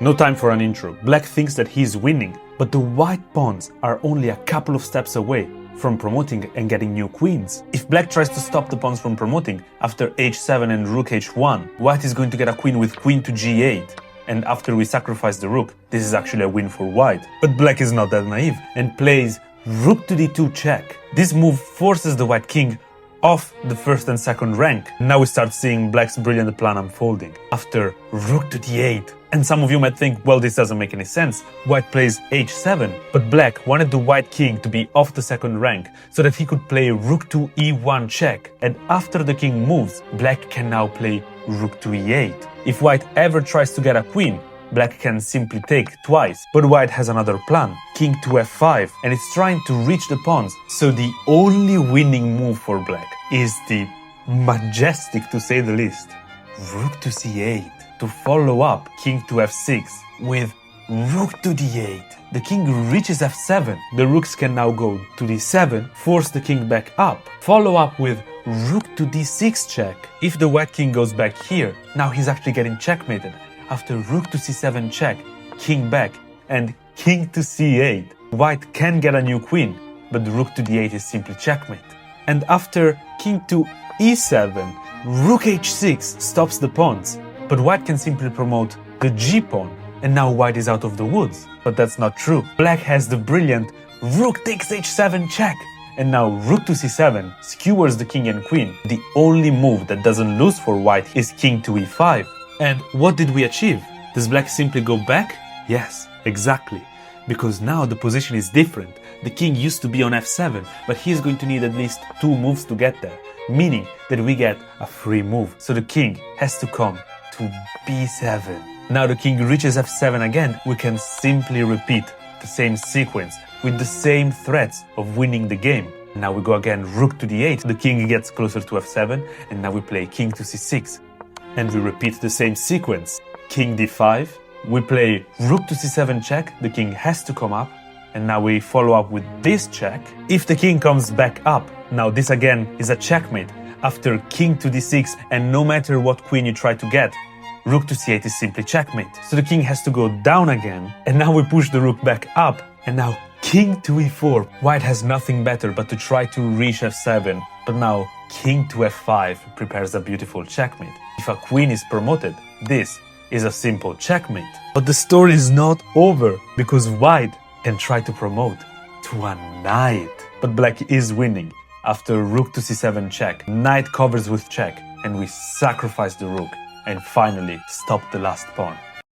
No time for an intro. Black thinks that he's winning, but the white pawns are only a couple of steps away from promoting and getting new queens. If black tries to stop the pawns from promoting after h7 and rook h1, white is going to get a queen with queen to g8. And after we sacrifice the rook, this is actually a win for white. But black is not that naive and plays rook to d2 check. This move forces the white king off the first and second rank. Now we start seeing black's brilliant plan unfolding. After rook to d8, and some of you might think, well, this doesn't make any sense. White plays h7, but black wanted the white king to be off the second rank so that he could play rook to e1 check. And after the king moves, black can now play rook to e8. If white ever tries to get a queen, black can simply take twice, but white has another plan, king to f5, and it's trying to reach the pawns. So the only winning move for black is the majestic, to say the least, rook to c8, to follow up king to f6 with rook to d8. The king reaches f7, the rooks can now go to d7, force the king back up, follow up with rook to d6 check. If the white king goes back here, now he's actually getting checkmated. After rook to c7 check, king back, and king to c8. White can get a new queen, but rook to d8 is simply checkmate. And after king to e7, rook h6 stops the pawns, but white can simply promote the g-pawn, and now white is out of the woods. But that's not true. Black has the brilliant rook takes h7 check, and now rook to c7 skewers the king and queen. The only move that doesn't lose for white is king to e5. And what did we achieve? Does black simply go back? Yes, exactly. Because now the position is different. The king used to be on f7, but he's going to need at least 2 moves to get there, meaning that we get a free move. So the king has to come to b7. Now the king reaches f7 again. We can simply repeat the same sequence with the same threats of winning the game. Now we go again rook to d8. The king gets closer to f7, and now we play king to c6. And we repeat the same sequence. King d5, we play rook to c7 check, the king has to come up, and now we follow up with this check. If the king comes back up, now this again is a checkmate. After king to d6, and no matter what queen you try to get, rook to c8 is simply checkmate. So the king has to go down again, and now we push the rook back up, and now king to e4. White has nothing better but to try to reach f7, but now king to f5 prepares a beautiful checkmate. If a queen is promoted, this is a simple checkmate. But the story is not over, because white can try to promote to a knight. But black is winning. After rook to c7 check, knight covers with check, and we sacrifice the rook and finally stop the last pawn.